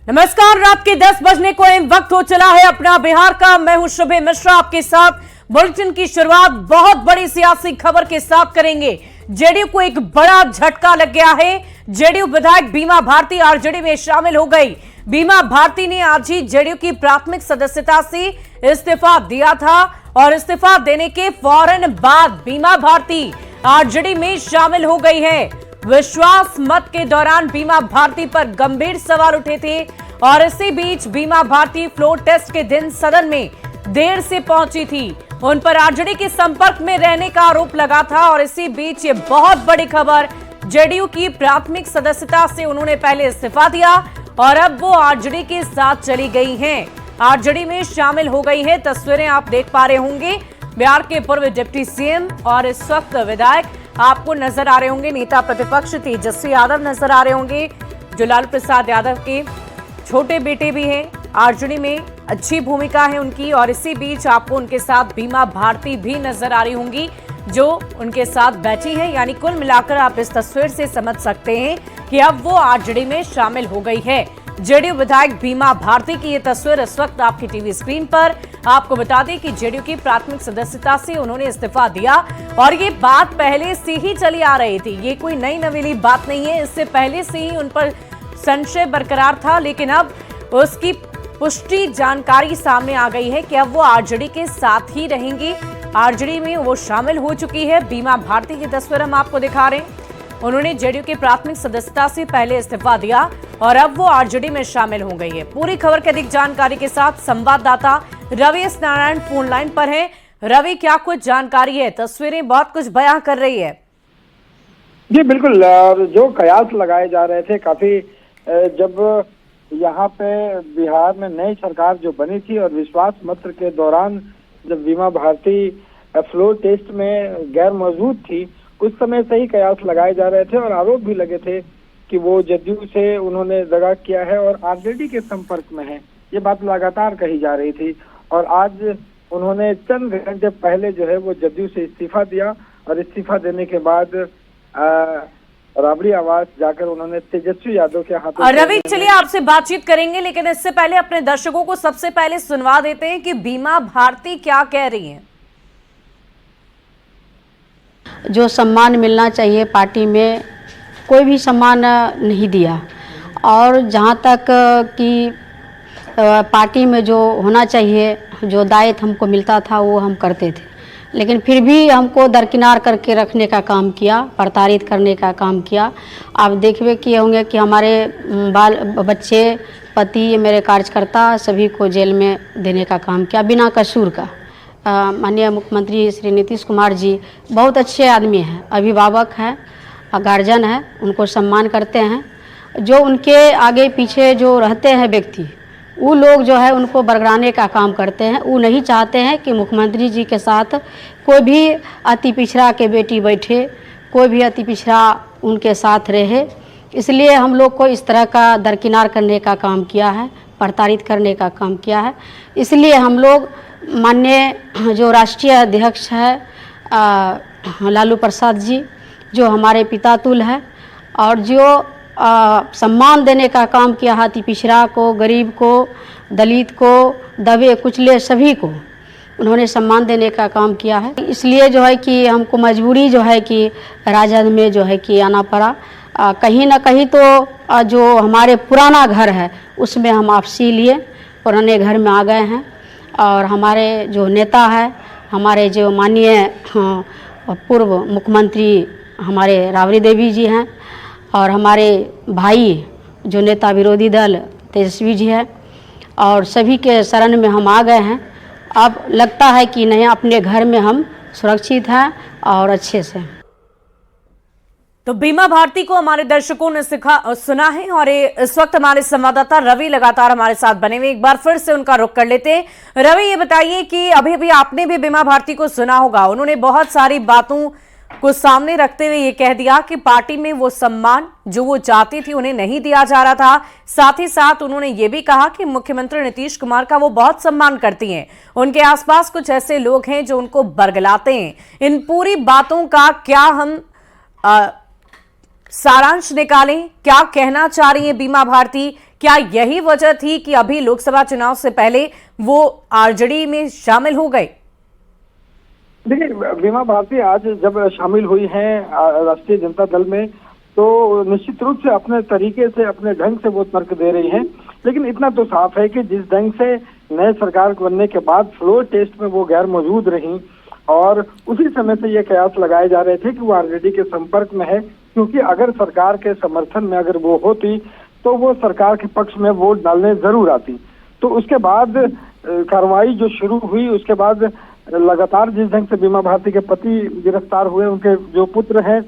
नमस्कार, रात के 10 बजने को वक्त हो चला है अपना बिहार का। मैं हूं शुभ मिश्रा, आपके साथ बुलेटिन की शुरुआत बहुत बड़ी सियासी खबर के साथ करेंगे। जेडीयू को एक बड़ा झटका लग गया है। जेडीयू विधायक बीमा भारती आरजेडी में शामिल हो गई। बीमा भारती ने आज ही जेडीयू की प्राथमिक सदस्यता से इस्तीफा दिया था और इस्तीफा देने के फौरन बाद बीमा भारती आरजेडी में शामिल हो गई है। विश्वास मत के दौरान बीमा भारती पर गंभीर सवाल उठे थे और इसी बीच बीमा भारती फ्लोर टेस्ट के दिन सदन में देर से पहुंची थी। उन पर आरजेडी के संपर्क में रहने का आरोप लगा था और इसी बीच ये बहुत बड़ी खबर, जेडीयू की प्राथमिक सदस्यता से उन्होंने पहले इस्तीफा दिया और अब वो आरजेडी के साथ चली गई हैं, आरजेडी में शामिल हो गई है। तस्वीरें आप देख पा रहे होंगे, बिहार के पूर्व डिप्टी सीएम और इस वक्त विधायक आपको नजर आ रहे होंगे। नेता प्रतिपक्ष तेजस्वी यादव नजर आ रहे होंगे, जो लालू प्रसाद यादव के छोटे बेटे भी हैं। आरजेडी में अच्छी भूमिका है उनकी और इसी बीच आपको उनके साथ बीमा भारती भी नजर आ रही होंगी, जो उनके साथ बैठी हैं। यानी कुल मिलाकर आप इस तस्वीर से समझ सकते हैं कि अब वो आरजेडी में शामिल हो गई है। जेडीयू विधायक बीमा भारती की ये तस्वीर इस वक्त आपकी टीवी स्क्रीन पर। आपको बता दें कि जेडीयू की प्राथमिक सदस्यता से उन्होंने इस्तीफा दिया और ये बात पहले से ही चली आ रही थी। ये कोई नई नवेली बात नहीं है, इससे पहले से ही उन पर संशय बरकरार था, लेकिन अब उसकी पुष्टि जानकारी सामने आ गई है कि अब वो आरजेडी के साथ ही रहेंगी। आरजेडी में वो शामिल हो चुकी है। बीमा भारती की तस्वीर हम आपको दिखा रहे हैं। उन्होंने जेडीयू की प्राथमिक सदस्यता से पहले इस्तीफा दिया और अब वो आरजेडी में शामिल हो गई है। पूरी खबर की अधिक जानकारी के साथ संवाददाता Ravi S Narayan phone line पर हैं। रवि, क्या कुछ जानकारी है? तस्वीरें बहुत कुछ बयां कर रही है। जी बिल्कुल, जो कयास लगाए जा रहे थे काफी, जब यहाँ पे बिहार में नई सरकार जो बनी थी और विश्वास मत के दौरान जब बीमा भारती फ्लोर टेस्ट में गैर मौजूद थी, उस समय से ही कयास लगाए जा रहे थे और आरोप भी लगे थे कि वो जदयू से उन्होंने दगा किया है और आरजेडी के संपर्क में है। ये बात लगातार कही जा रही थी और आज उन्होंने चंद घंटे पहले जो है वो जदयू से इस्तीफा दिया और इस्तीफा देने के बाद राबड़ी आवास जाकर उन्होंने तेजस्वी यादव के हाथों। रवि, चलिए आपसे बातचीत करेंगे, लेकिन इससे पहले अपने दर्शकों को सबसे पहले सुनवा देते हैं कि बीमा भारती क्या कह रही हैं। जो सम्मान मिलना चाहिए पार्टी में, कोई भी सम्मान नहीं दिया और जहाँ तक कि पार्टी में जो होना चाहिए, जो दायित्व हमको मिलता था वो हम करते थे, लेकिन फिर भी हमको दरकिनार करके रखने का काम किया, प्रताड़ित करने का काम किया। आप देखिए किए होंगे कि हमारे बाल बच्चे, पति, मेरे कार्यकर्ता सभी को जेल में देने का काम किया बिना कसूर का। माननीय मुख्यमंत्री श्री नीतीश कुमार जी बहुत अच्छे आदमी हैं, अभिभावक हैं, गार्जियन हैं, उनको सम्मान करते हैं। जो उनके आगे पीछे जो रहते हैं व्यक्ति, वो लोग जो है उनको बरगलाने का काम करते हैं। वो नहीं चाहते हैं कि मुख्यमंत्री जी के साथ कोई भी अति पिछड़ा के बेटी बैठे, कोई भी अति पिछड़ा उनके साथ रहे। इसलिए हम लोग को इस तरह का दरकिनार करने का काम किया है, प्रताड़ित करने का काम किया है। इसलिए हम लोग माननीय जो राष्ट्रीय अध्यक्ष है लालू प्रसाद जी, जो हमारे पिता तुल्य है और जो सम्मान देने का काम किया, अति पिछड़ा को, गरीब को, दलित को, दबे कुचले सभी को उन्होंने सम्मान देने का काम किया है। इसलिए जो है कि हमको मजबूरी जो है कि राजद में जो है कि आना पड़ा। कहीं ना कहीं तो जो हमारे पुराना घर है उसमें हम वापसी लिए, पुराने घर में आ गए हैं और हमारे जो नेता है, हमारे जो माननीय पूर्व मुख्यमंत्री हमारे राबड़ी देवी जी हैं और हमारे भाई जो नेता विरोधी दल तेजस्वी जी है और सभी के शरण में हम आ गए हैं। अब लगता है कि नहीं, अपने घर में हम सुरक्षित हैं और अच्छे से। तो बीमा भारती को हमारे दर्शकों ने सुना है और इस वक्त हमारे संवाददाता रवि लगातार हमारे साथ बने हुए। एक बार फिर से उनका रुख कर लेते हैं। रवि, ये बताइए कि अभी अभी आपने भी बीमा भारती को सुना होगा, उन्होंने बहुत सारी बातों को सामने रखते हुए ये कह दिया कि पार्टी में वो सम्मान जो वो चाहती थी उन्हें नहीं दिया जा रहा था। साथ ही साथ उन्होंने ये भी कहा कि मुख्यमंत्री नीतीश कुमार का वो बहुत सम्मान करती हैं, उनके आसपास कुछ ऐसे लोग हैं जो उनको बरगलाते हैं। इन पूरी बातों का क्या हम सारांश निकालें, क्या कहना चाह रही है बीमा भारती? क्या यही वजह थी कि अभी लोकसभा चुनाव से पहले वो आरजेडी में शामिल हो गए? देखिए, बीमा भारती आज जब शामिल हुई हैं राष्ट्रीय जनता दल में, तो निश्चित रूप से अपने तरीके से, अपने ढंग से वो तर्क दे रही हैं। लेकिन इतना तो साफ है कि जिस ढंग से नए सरकार बनने के बाद फ्लोर टेस्ट में वो गैर मौजूद रहीं और उसी समय से ये कयास लगाए जा रहे थे कि वो आरजेडी के संपर्क में है, क्योंकि अगर सरकार के समर्थन में अगर वो होती तो वो सरकार के पक्ष में वोट डालने जरूर आती। तो उसके बाद कार्रवाई जो शुरू हुई, उसके बाद लगातार जिस ढंग से बीमा भारती के पति गिरफ्तार हुए, उनके जो पुत्र हैं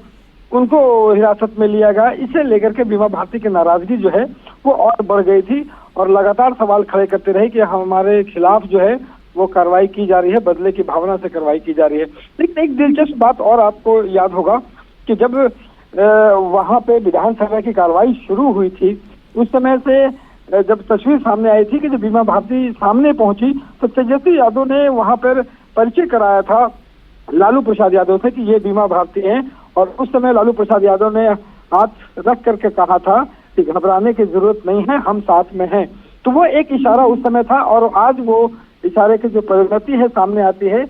उनको हिरासत में लिया गया, इसे लेकर के बीमा भारती की नाराजगी जो है वो और बढ़ गई थी और लगातार सवाल खड़े करते रहे कि हमारे खिलाफ जो है वो कार्रवाई की जा रही है, बदले की भावना से कार्रवाई की जा रही है। लेकिन एक दिलचस्प बात और आपको याद होगा कि जब वहां पे विधानसभा की कार्रवाई शुरू हुई थी, उस समय से जब तस्वीर सामने आई थी कि जब बीमा भारती सामने पहुंची तो तेजस्वी यादव ने वहां पर परिचय कराया था लालू प्रसाद यादव से कि ये बीमा भारती हैं, और उस समय लालू प्रसाद यादव ने हाथ रख करके कहा था कि घबराने की जरूरत नहीं है, हम साथ में हैं। तो वो एक इशारा उस समय था और आज वो इशारे की जो परिणति है सामने आती है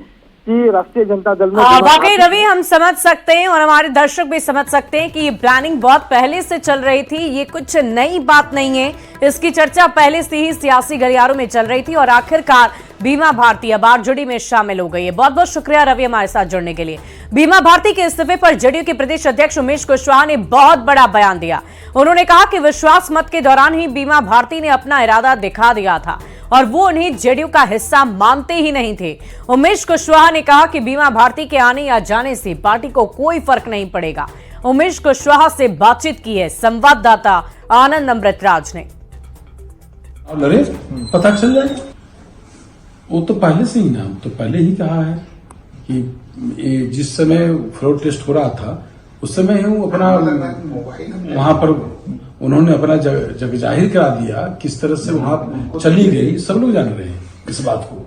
कि राष्ट्रीय जनता दल में वाकई रवि, हम समझ सकते हैं और हमारे दर्शक भी समझ सकते हैं कि ये प्लानिंग बहुत पहले से चल रही थी, ये कुछ नई बात नहीं है, इसकी चर्चा पहले से ही सियासी गलियारों में चल रही थी और आखिरकार बीमा भारती अब आरजेडी में शामिल हो गई है। बहुत बहुत शुक्रिया रवि हमारे साथ जुड़ने के लिए। बीमा भारती के इस्तीफे पर जेडीयू के प्रदेश अध्यक्ष उमेश कुशवाहा ने बहुत बड़ा बयान दिया। उन्होंने कहा कि विश्वास मत के दौरान ही बीमा भारती ने अपना इरादा दिखा दिया था और वो उन्हें जेडीयू का हिस्सा मानते ही नहीं थे। उमेश कुशवाहा ने कहा कि बीमा भारती के आने या जाने से पार्टी को कोई फर्क नहीं पड़ेगा। उमेश कुशवाहा से बातचीत की है संवाददाता आनंद अमृतराज ने। नरेश, पता चल जाए, वो तो पहले से ही ना, तो पहले ही कहा है कि जिस समय फ्लोर टेस्ट हो रहा था उस समय ही अपना वहां पर उन्होंने अपना जग जाहिर करा दिया, किस तरह से वहां चली गई, सब लोग जान रहे हैं इस बात को।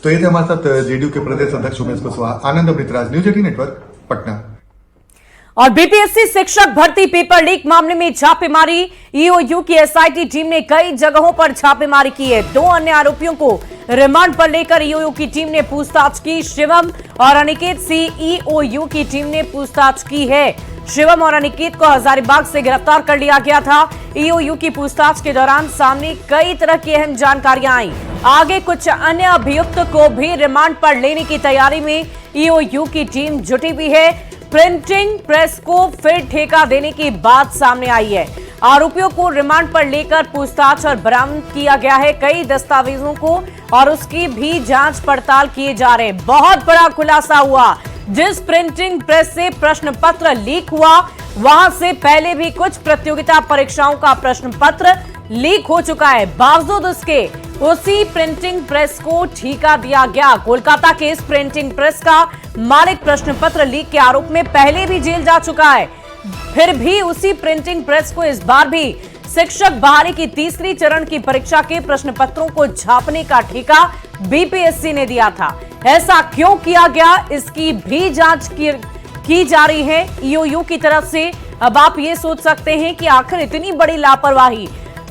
तो ये थे हमारे साथ जेडीयू के प्रदेश अध्यक्ष उमेश कुशवाहा। आनंद अमृतराज, न्यूज 18 नेटवर्क, पटना। और बीपीएससी शिक्षक भर्ती पेपर लीक मामले में छापेमारी, ईओयू की एसआईटी टीम ने कई जगहों पर छापेमारी की है। 2 अन्य आरोपियों को रिमांड पर लेकर ईओयू की टीम ने पूछताछ की। शिवम और अनिकेत से ईओयू की टीम ने पूछताछ की है। शिवम और अनिकेत को हजारीबाग से गिरफ्तार कर लिया गया था। ईओयू की पूछताछ के दौरान सामने कई तरह की अहम जानकारियां आई। आगे कुछ अन्य अभियुक्त को भी रिमांड पर लेने की तैयारी में ईओयू की टीम जुटी हुई है। प्रिंटिंग प्रेस को फिर ठेका देने की बात सामने आई है। आरोपियों को रिमांड पर लेकर पूछताछ और बरामद किया गया है कई दस्तावेजों को और उसकी भी जांच पड़ताल किए जा रहे हैं। बहुत बड़ा खुलासा हुआ, जिस प्रिंटिंग प्रेस से प्रश्न पत्र लीक हुआ वहां से पहले भी कुछ प्रतियोगिता परीक्षाओं का प्रश्न पत्र लीक हो चुका है। बावजूद उसके उसी प्रिंटिंग प्रेस को ठेका दिया गया। कोलकाता के इस प्रिंटिंग प्रेस का मालिक प्रश्न पत्र लीक के आरोप में पहले भी जेल जा चुका है। फिर भी उसी प्रिंटिंग प्रेस को इस बार भी शिक्षक बहाली की तीसरी चरण की परीक्षा के प्रश्न पत्रों को छापने का ठेका बीपीएससी ने दिया था। ऐसा क्यों किया गया, इसकी भी जांच की जा रही है ईओयू की तरफ से। अब आप ये सोच सकते हैं कि आखिर इतनी बड़ी लापरवाही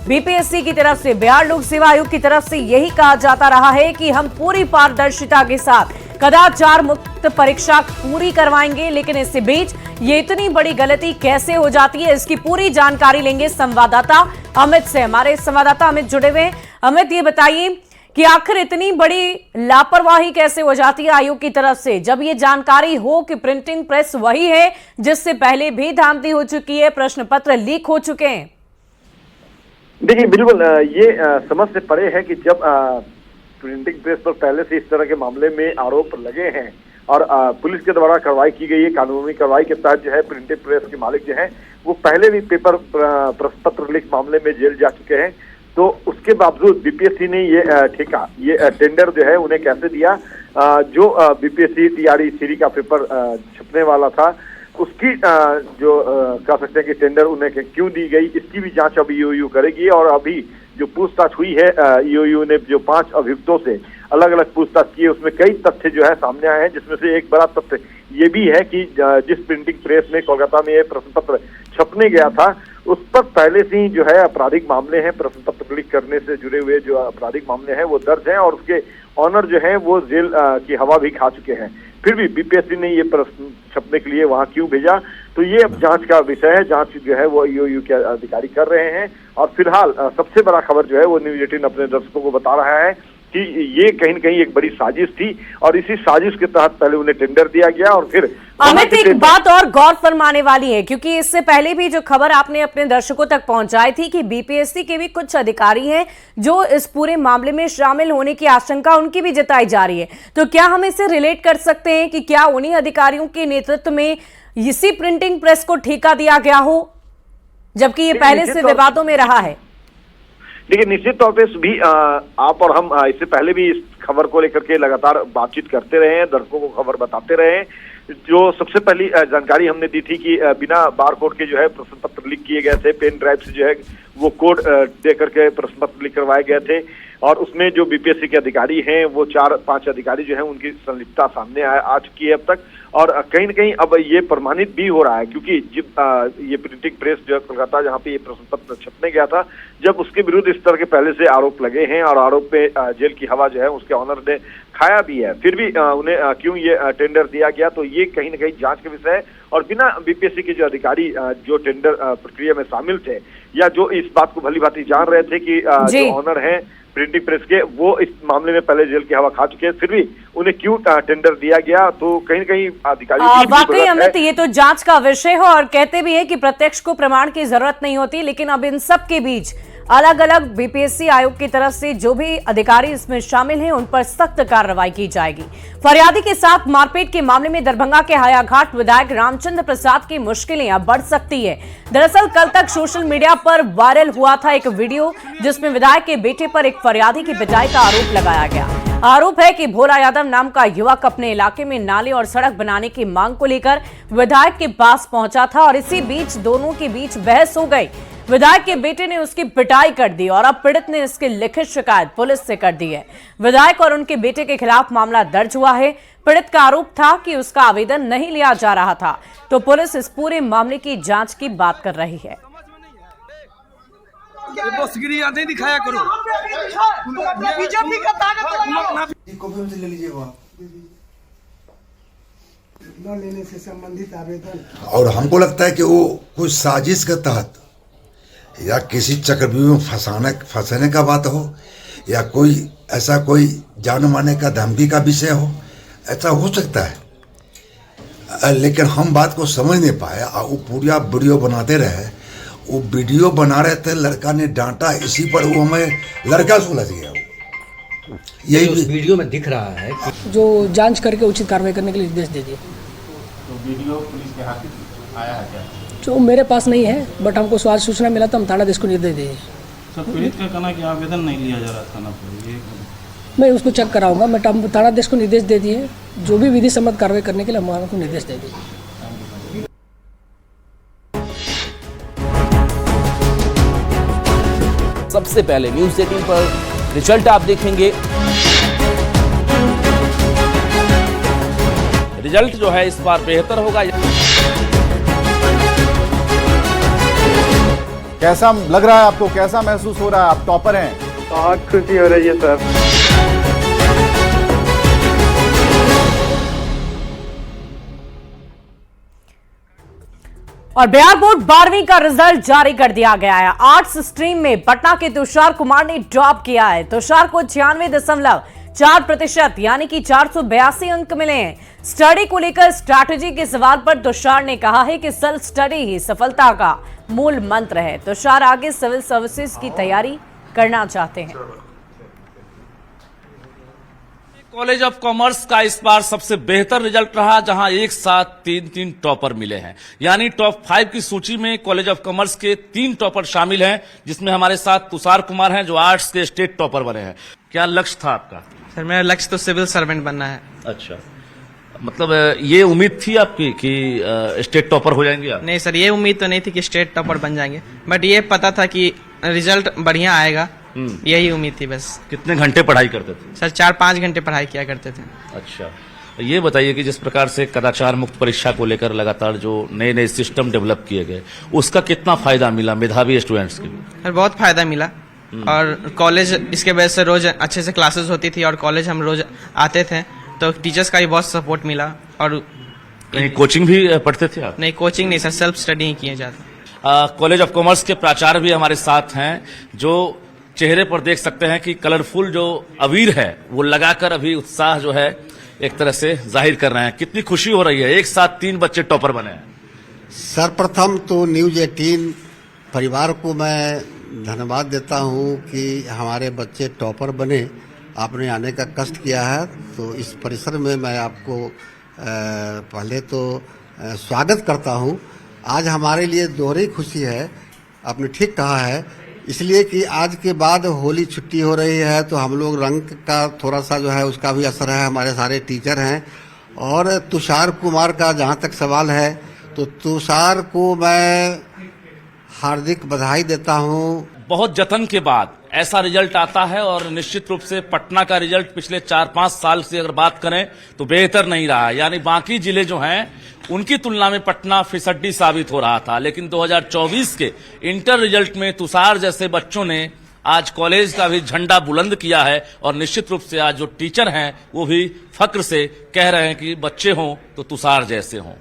बीपीएससी की तरफ से, बिहार लोक सेवा आयोग की तरफ से यही कहा जाता रहा है कि हम पूरी पारदर्शिता के साथ कदाचार मुक्त परीक्षा पूरी करवाएंगे, लेकिन इसके बीच ये इतनी बड़ी गलती कैसे हो जाती है, इसकी पूरी जानकारी लेंगे संवाददाता अमित से। हमारे संवाददाता अमित जुड़े हुए हैं। अमित, ये बताइए कि आखिर इतनी बड़ी लापरवाही कैसे हो जाती है आयोग की तरफ से, जब ये जानकारी हो कि प्रिंटिंग प्रेस वही है जिससे पहले भी धांधली हो चुकी है, प्रश्न पत्र लीक हो चुके हैं। देखिए, बिल्कुल ये समझ से परे है कि जब प्रिंटिंग प्रेस पर पहले से इस तरह के मामले में आरोप लगे हैं और पुलिस के द्वारा कार्रवाई की गई है, कानूनी कार्रवाई के तहत जो है प्रिंटिंग प्रेस के मालिक जो है वो पहले भी पेपर प्रश्न पत्र लीक मामले में जेल जा चुके हैं, तो उसके बावजूद बीपीएससी ने ये ठेका, ये टेंडर जो है उन्हें कैसे दिया। जो बीपीएससी टीआरई सीरी का पेपर छपने वाला था उसकी जो कह सकते हैं कि टेंडर उन्हें क्यों दी गई, इसकी भी जांच अब ईओयू करेगी। और अभी जो पूछताछ हुई है ईओयू ने जो 5 अभियुक्तों से, अलग अलग पूछताछ की है, उसमें कई तथ्य जो है सामने आए हैं, जिसमें से एक बड़ा तथ्य ये भी है कि जिस प्रिंटिंग प्रेस में कोलकाता में ये प्रश्न पत्र छपने गया था, उस पर पहले से ही जो है आपराधिक मामले हैं, प्रश्न पत्र लीक करने से जुड़े हुए जो आपराधिक मामले हैं वो दर्ज हैं, और उसके ऑनर जो है वो जेल की हवा भी खा चुके हैं। फिर भी बीपीएससी ने ये प्रश्न छपने के लिए वहां क्यों भेजा, तो ये अब जांच का विषय है। जांच जो है वो ईओयू के अधिकारी कर रहे हैं, और फिलहाल सबसे बड़ा खबर जो है वो न्यूज़ 18 अपने दर्शकों को बता रहा है कि ये कहीं न कहीं एक बड़ी साजिश थी, और इसी साजिश के तहत पहले उन्हें टेंडर दिया गया और फिर अमित, एक बात और गौर फरमाने वाली है, क्योंकि इससे पहले भी जो खबर आपने अपने दर्शकों तक पहुंचाई थी कि बीपीएससी के भी कुछ अधिकारी हैं जो इस पूरे मामले में शामिल होने की आशंका उनकी भी जताई जा रही है, तो क्या हम इसे रिलेट कर सकते हैं कि क्या उन्हीं अधिकारियों के नेतृत्व में इसी प्रिंटिंग प्रेस को ठेका दिया गया हो, जबकि ये पहले से विवादों में रहा है? देखिए, निश्चित तौर पे भी आप और हम इससे पहले भी इस खबर को लेकर के लगातार बातचीत करते रहे हैं, दर्शकों को खबर बताते रहे हैं। जो सबसे पहली जानकारी हमने दी थी कि बिना बार कोड के जो है प्रश्न पत्र लीक किए गए थे, पेन ड्राइव से जो है वो कोड दे करके प्रश्न पत्र लीक करवाए गए थे, और उसमें जो बीपीएससी के अधिकारी हैं वो 4-5 अधिकारी जो है उनकी संलिप्तता सामने आ चुकी है अब तक, और कहीं न कहीं अब ये प्रमाणित भी हो रहा है, क्योंकि जब ये प्रिंटिंग प्रेस जो है कोलकाता जहाँ पे ये प्रश्न पत्र छपने गया था, जब उसके विरुद्ध इस तरह के पहले से आरोप लगे हैं और आरोप पे जेल की हवा जो है उसके ऑनर ने खाया भी है, फिर भी उन्हें क्यों ये टेंडर दिया गया, तो ये कहीं न कहीं जांच का विषय है। और बिना बीपीएससी के जो अधिकारी जो टेंडर प्रक्रिया में शामिल थे, या जो इस बात को भली भांति जान रहे थे कि जो ऑनर है प्रिंटिंग प्रेस के, वो इस मामले में पहले जेल की हवा खा चुके हैं, फिर भी उन्हें क्यों टेंडर दिया गया, तो कहीं न कहीं अधिकारी वाकई अमित, ये तो जांच का विषय है, और कहते भी हैं कि प्रत्यक्ष को प्रमाण की जरूरत नहीं होती, लेकिन अब इन सब के बीच अलग अलग बीपीएससी आयोग की तरफ से जो भी अधिकारी इसमें शामिल हैं उन पर सख्त कार्रवाई की जाएगी। फरियादी के साथ मारपीट के मामले में दरभंगा के हायाघाट विधायक रामचंद्र प्रसाद की मुश्किलें अब बढ़ सकती है। दरअसल कल तक सोशल मीडिया पर वायरल हुआ था एक वीडियो, जिसमें विधायक के बेटे पर एक फरियादी की पिटाई का आरोप लगाया गया। आरोप है कि भोला यादव नाम का युवक अपने इलाके में नाले और सड़क बनाने की मांग को लेकर विधायक के पास पहुंचा था, और इसी बीच दोनों के बीच बहस हो गई। विधायक के बेटे ने उसकी पिटाई कर दी, और अब पीड़ित ने इसकी लिखित शिकायत पुलिस से कर दी है। विधायक और उनके बेटे के खिलाफ मामला दर्ज हुआ है। पीड़ित का आरोप था कि उसका आवेदन नहीं लिया जा रहा था, तो पुलिस इस पूरे मामले की जांच की बात कर रही है। नहीं दिखाया करो, बीजेपी का ताकत ले लीजिए, न लेने से संबंधित आवेदन। और हमको लगता है कि वो कोई साजिश के तहत या किसी चक्रव्यूह में फंसाने का बात हो, या कोई ऐसा कोई जान मारने का धमकी का विषय हो, ऐसा हो सकता है, लेकिन हम बात को समझ नहीं पाए। वो पूरा वीडियो बनाते रहे, वो वीडियो बना रहे थे, लड़का ने डांटा, इसी पर वो हमें लड़का सुलझ गया। यही उस वीडियो में दिख रहा है जो जांच करके उचित कार्रवाई करने के लिए निर्देश दे दिए। तो वीडियो पुलिस के हाथ आया है क्या? जो मेरे पास नहीं है, बट हमको स्वास्थ्य सूचना मिला तो हम थानाधीश को निर्देश दिए। सर, पीड़ित का कहना कि आवेदन नहीं लिया जा रहा थाना पर, ये मैं उसको चेक कराऊंगा। मैं थानाधीश को निर्देश दे दिए, जो भी विधि सम्मत कार्रवाई करने के लिए हम को निर्देश दे दिए। सबसे पहले न्यूज़ 18 पर रिजल्ट आप देखेंगे। रिजल्ट जो है इस बार बेहतर होगा। कैसा लग रहा है आपको, कैसा महसूस हो रहा है? आप टॉपर हैं। बहुत खुशी हो रही है सर। और बिहार बोर्ड 12वीं का रिजल्ट जारी कर दिया गया है। आर्ट्स स्ट्रीम में पटना के तुषार कुमार ने टॉप किया है। तुषार को 96.4% यानी कि 482 अंक मिले हैं। स्टडी को लेकर स्ट्रैटेजी के सवाल पर तुषार ने कहा है कि सेल्फ स्टडी ही सफलता का मूल मंत्र है। तुषार आगे सिविल सर्विसेज की तैयारी करना चाहते हैं। कॉलेज ऑफ कॉमर्स का इस बार सबसे बेहतर रिजल्ट रहा, जहां एक साथ 3 टॉपर मिले हैं। यानी टॉप 5 की सूची में कॉलेज ऑफ कॉमर्स के 3 टॉपर शामिल हैं, जिसमें हमारे साथ तुषार कुमार हैं जो आर्ट्स के स्टेट टॉपर बने हैं। क्या लक्ष्य था आपका? सर, मेरा लक्ष्य तो सिविल सर्वेंट बनना है। अच्छा, मतलब ये उम्मीद थी आपकी कि स्टेट टॉपर हो जाएंगे आप? नहीं सर, ये उम्मीद तो नहीं थी कि स्टेट टॉपर बन जाएंगे, बट ये पता था कि रिजल्ट बढ़िया आएगा यही उम्मीद थी बस। कितने घंटे पढ़ाई करते थे? सर 4-5 घंटे पढ़ाई किया करते थे। अच्छा, ये बताइए कि जिस प्रकार से कदाचार मुक्त परीक्षा को लेकर लगातार जो नए नए सिस्टम डेवलप किए गए, उसका कितना फायदा मिला मेधावी स्टूडेंट्स के लिए? सर बहुत फायदा मिला, और कॉलेज इसके वजह से रोज अच्छे से क्लासेस होती थी, और कॉलेज हम रोज आते थे तो टीचर्स का भी बहुत सपोर्ट मिला। और कहीं कोचिंग भी पढ़ते थे आप? नहीं, कोचिंग नहीं सर, सेल्फ स्टडी ही किए जाते। कॉलेज ऑफ कॉमर्स के प्राचार्य भी हमारे साथ हैं, जो चेहरे पर देख सकते हैं कि कलरफुल जो अबीर है वो लगाकर अभी उत्साह जो है एक तरह से जाहिर कर रहे हैं। कितनी खुशी हो रही है, एक साथ 3 बच्चे टॉपर बने हैं। सर्वप्रथम तो न्यूज 18 परिवार को मैं धन्यवाद देता हूं कि हमारे बच्चे टॉपर बने, आपने आने का कष्ट किया है। तो इस परिसर में मैं आपको पहले तो स्वागत करता हूं। आज हमारे लिए दोहरी खुशी है, आपने ठीक कहा है, इसलिए कि आज के बाद होली छुट्टी हो रही है तो हम लोग रंग का थोड़ा सा जो है उसका भी असर है। हमारे सारे टीचर हैं। और तुषार कुमार का जहां तक सवाल है तो तुषार को मैं हार्दिक बधाई देता हूं। बहुत जतन के बाद ऐसा रिजल्ट आता है, और निश्चित रूप से पटना का रिजल्ट पिछले 4-5 साल से अगर बात करें तो बेहतर नहीं रहा, यानी बाकी जिले जो हैं उनकी तुलना में पटना फिसड्डी साबित हो रहा था। लेकिन 2024 के इंटर रिजल्ट में तुषार जैसे बच्चों ने आज कॉलेज का भी झंडा बुलंद किया है, और निश्चित रूप से आज जो टीचर हैं वो भी फक्र से कह रहे हैं कि बच्चे हों तो तुषार जैसे हों।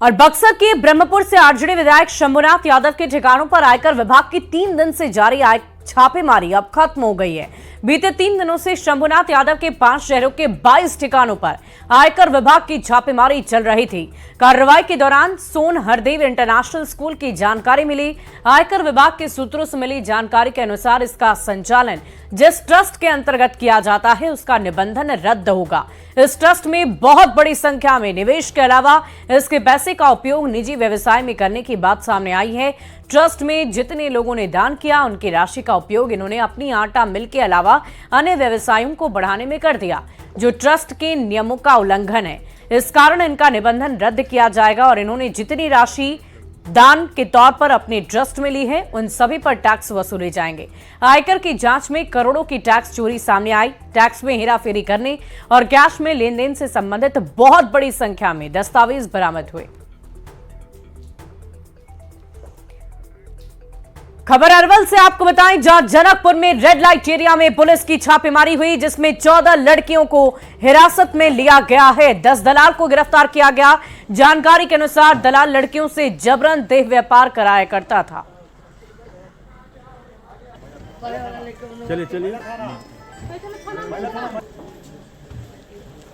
और बक्सर के ब्रह्मपुर से आरजेडी विधायक शंभुनाथ यादव के ठिकानों पर आयकर विभाग की 3 दिन से जारी छापेमारी अब खत्म हो गई है। बीते 3 दिनों से शंभुनाथ यादव के 5 शहरों के 22 ठिकानों पर आयकर विभाग की छापेमारी चल रही थी। कार्रवाई के दौरान सोन हरदेव इंटरनेशनल स्कूल की जानकारी मिली। आयकर विभाग के सूत्रों से मिली जानकारी के अनुसार इसका संचालन जिस ट्रस्ट के अंतर्गत किया जाता है उसका निबंधन रद्द होगा। इस ट्रस्ट में बहुत बड़ी संख्या में निवेश के अलावा इसके पैसे का उपयोग निजी व्यवसाय में करने की बात सामने आई है। ट्रस्ट में जितने लोगों ने दान किया उनकी राशि का उपयोग इन्होंने अपनी आटा मिल के अलावा अन्य व्यवसायों को बढ़ाने में कर दिया, जो ट्रस्ट के नियमों का उल्लंघन है। इस कारण इनका निबंधन रद्द किया जाएगा, और इन्होंने जितनी राशि दान के तौर पर अपने ट्रस्ट में ली है उन सभी पर टैक्स वसूले जाएंगे। आयकर की जांच में करोड़ों की टैक्स चोरी सामने आई। टैक्स में हेराफेरी करने और कैश में लेन देन से संबंधित बहुत बड़ी संख्या में दस्तावेज बरामद हुए। खबर अरवल से आपको बताएं, जहां जनकपुर में रेड लाइट एरिया में पुलिस की छापेमारी हुई, जिसमें 14 लड़कियों को हिरासत में लिया गया है। 10 दलाल को गिरफ्तार किया गया। जानकारी के अनुसार दलाल लड़कियों से जबरन देह व्यापार कराया करता था। चलिए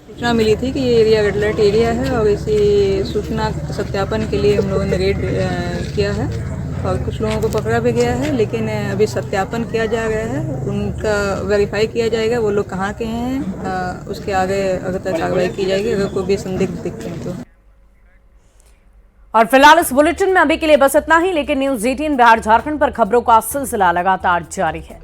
सूचना मिली थी कि ये एरिया रेड लाइट एरिया है, और इसी सूचना सत्यापन के लिए हम लोगों ने रेड किया है और कुछ लोगों को पकड़ा भी गया है। लेकिन अभी सत्यापन किया जा रहा है, उनका वेरीफाई किया जाएगा वो लोग कहाँ के हैं, उसके आगे अगर तक कार्रवाई की जाएगी अगर कोई भी संदिग्ध दिखते हैं तो। और फिलहाल इस बुलेटिन में अभी के लिए बस इतना ही, लेकिन न्यूज़ 18 बिहार झारखंड पर खबरों का सिलसिला लगातार जारी है।